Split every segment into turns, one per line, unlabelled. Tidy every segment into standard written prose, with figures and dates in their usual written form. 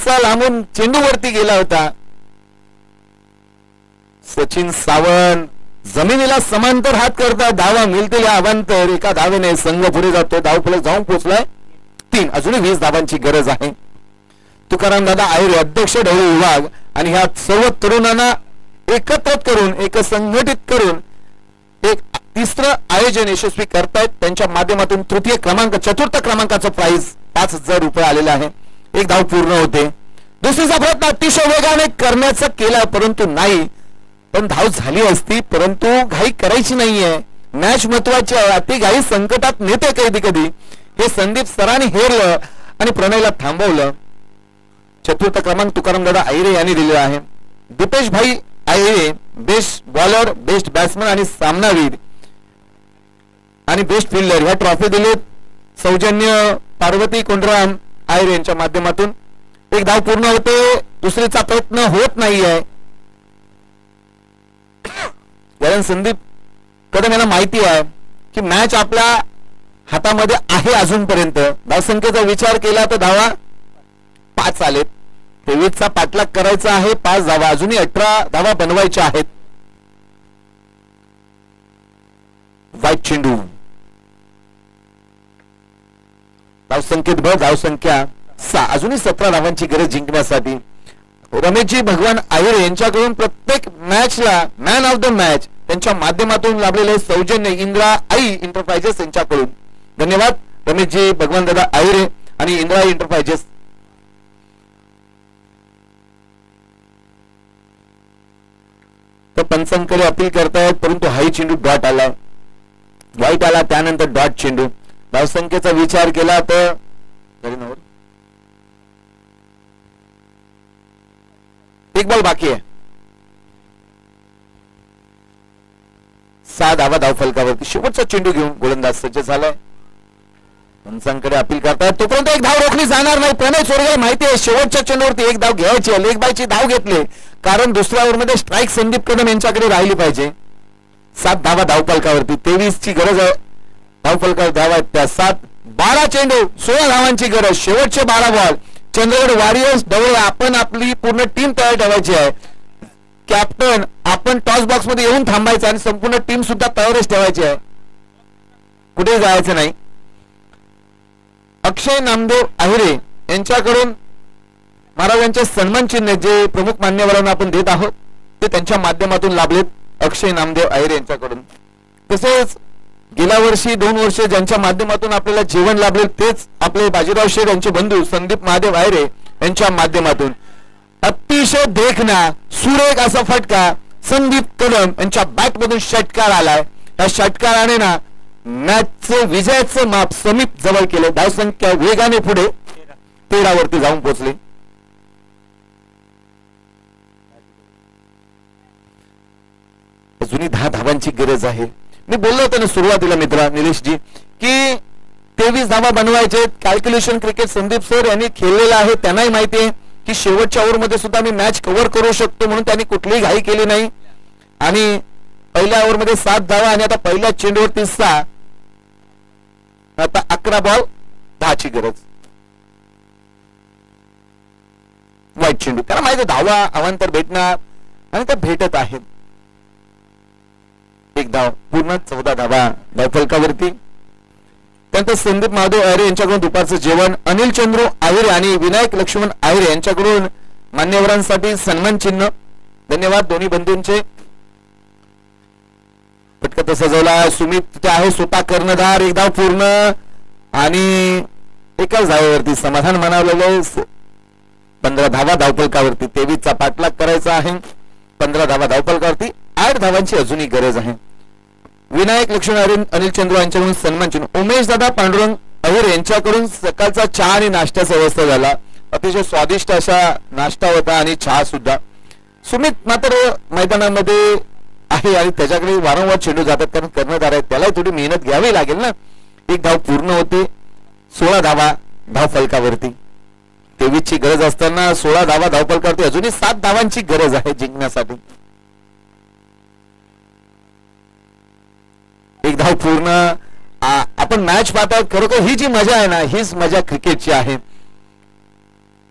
बराचसा लांबून चेंडूवरती गेला होता. सचिन सावंत जमिनीला समांतर हात करतात. धावा मिळतील या अवांतर. एका धावेने संघ पुढे जातो. धावफलक जाऊन पोहोचलाय 3. अजूनही 20 धावांची गरज आहे. तुकाराम दादा आयरे अध्यक्ष ढवळी विभाग आणि ह्या सर्व तरुणांना एकत्रित करून एक संघटित करून एक तिसरं आयोजन यशस्वी करतायत. त्यांच्या माध्यमातून चतुर्थ क्रमांकाचं प्राइज 5,000 रुपये आलेलं आहे. एक धाव पूर्ण होते. दुसरीचा प्रयत्न अतिशय वेगाने करण्याचा केला परंतु नाही. पण धाव झाली असती परंतु घाई करायची नाहीये. मॅच महत्वाची आहे. अति घाई संकटात नेते कधी कधी. हे संदीप सरांनी हेरलं आणि प्रणयला थांबवलं. चतुर्थ क्रमांक तुकाराम दादा आयरे यांनी दिलेला आहे. दीपेश भाई Ayre best bowler, best batsman आणि सामनावीर आणि बेस्ट फिल्डर ह्या ट्रॉफी दिलेत. सौजन्य पार्वती कोंडराम आयरे यांच्या माध्यमातून. एक धाव पूर्ण होते. दुसरीचा प्रयत्न होत नाहीये. कारण संदीप कदम यांना माहिती आहे की मॅच आपल्या हातामध्ये आहे. अजूनपर्यंत धावसंख्येचा विचार केला तर धावा 5 आलेत. 23चा पाठलाग करायचा आहे. 5 धावा अजूनही 18 धावा बनवायच्या आहेत. वाईट चेंडू. धावसंख्येत धावसंख्या 6. अजूनही 17 धावांची गरज जिंकण्यासाठी. रमेशजी भगवान आयरे यांच्याकडून प्रत्येक मॅचला मॅन ऑफ द मॅच त्यांच्या माध्यमातून लाभलेले सौजन्य इंद्रा आई एंटरप्राइजेस यांच्याकडून. धन्यवाद रमेशजी भगवान दादा आयरे आणि इंद्रा आई एंटरप्राइजेस. तर पंचांकडे अपील करतायत परंतु हाई चेंडू डॉट आला. वाईट आला त्यानंतर डॉट चेंडू. धावसंख्येचा विचार केला तर एक बॉल बाकी आहे. 6 धावा धावफलकावरती. शेवटचा चेंडू घेऊन गोलंदाज सज्ज झालाय. पंचांकडे अपील करतायत तोपर्यंत एक धाव रोखली जाणार नाही. प्रणय चोरगेला माहिती आहे शेवटच्या चेंडूवरती एक धाव घ्यायची आहे. लेग बायची धाव घेतली कारण दुसऱ्या ओव्हरमध्ये स्ट्राईक संदीप कदम यांच्याकडे राहिली पाहिजे. 7 धावा धावफलकावरती. 23ची गरज आहे. धावफलकावर धावा आहेत त्या 7. 12 चेंडू 16 धावांची गरज. शेवटचे 12 बॉल. चंद्रगड वॉरियर्स ढवळे आपण आपली पूर्ण टीम तयार ठेवायची आहे. कॅप्टन आपण टॉस बॉक्स मध्ये येऊन थांबायचं आणि संपूर्ण टीम सुद्धा तयारच ठेवायची आहे. कुठे जायचं नाही. अक्षय नामदेव आहिरे यांच्याकडून महाराजांचे सन्मान चिन्ह जे प्रमुख मान्यवरांना आपण देत आहोत ते त्यांच्या माध्यमातून लाभलेत. अक्षय नामदेव आहिरे यांच्याकडून. तसेच गेल्या वर्षी 2 वर्ष ज्यांच्या माध्यमातून आपल्याला जीवन लाभले तेच आपले बाजीराव शेठ यांचे बंधू संदीप महादेव आहिरे यांच्या माध्यमातून अतिशय देखना सुरेख असा फटका संदीप कदम यांच्या बॅट मधून षटकार आलाय. या षटकाराने ना मॅचचे विजयाचं माप समीप जवळ केले. धावसंख्या वेगाने पुढे 13 वरती जाऊन पोहोचली. अजूनही 10 धावांची गरज आहे. मी बोललो होतो ना सुरुवातीला मित्रा निलेशजी की 23 धावा बनवायचे. कॅल्क्युलेशन क्रिकेट संदीप सर यांनी खेळलेलं आहे. त्यांनाही माहिती आहे की शेवटच्या ओव्हरमध्ये सुद्धा मी मॅच कव्हर करू शकतो म्हणून त्यांनी कुठलीही घाई केली नाही. आणि पहिल्या ओव्हरमध्ये 7 धावा आणि आता पहिल्या चेंडूवरती 6. आता 11 बॉल 10 ची गरज. वाईट चेंडू. त्याला माहिती धावा अवांतर भेटणार आणि त्या भेटत आहेत. एक धाव पूर्ण 14 धावा धावफलकावरती. त्यानंतर संदीप महादेव आहिरे यांच्याकडून दुपारचं जेवण. अनिल चंद्रू आहिरे आणि विनायक लक्ष्मण आहिरे यांच्याकडून मान्यवरांसाठी सन्मान चिन्ह. धन्यवाद दोन्ही बंधूंचे. पटकन सजवला. सुमित आहे स्वतः कर्णधार. एक धाव पूर्ण आणि एकाच धावेवरती समाधान मानवलेलं. 15 धावा धावफलकावरती. 23चा पाठलाग करायचा आहे. 15 धावा धावफलकावरती. 8 धावांची अजूनही गरज आहे. विनायक लक्ष्मण अनिल चंद्र यांच्याकडून सन्मान चिन्ह. उमेश दादा पांडुरंग अहिर यांच्याकडून सकाळचा चहा आणि नाश्त्याचा व्यवस्था झाला. अतिशय स्वादिष्ट असा नाश्ता होता आणि चहा सुद्धा. सुमित मात्र मैदानामध्ये आहे आणि त्याच्याकडे वारंवार चेंडू जातात कारण कर्णधार आहे. त्याला थोडी मेहनत घ्यावी लागेल ना. एक धाव पूर्ण होते. 16 धावा धावफलकावरती. 23ची गरज असताना 16 धावा धावफलकावरती. अजूनही 7 धावांची गरज आहे जिंकण्यासाठी. एक धाव पूर्ण. आपण मॅच पाहतात. खरोखर ही जी मजा आहे ना हीच मजा क्रिकेटची आहे.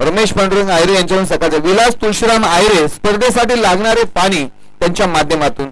रमेश पांडुरंग आयरे यांच्याकडून सकाळचे विलास तुळशीराम आयरे स्पर्धेसाठी लागणारे पाणी त्यांच्या माध्यमातून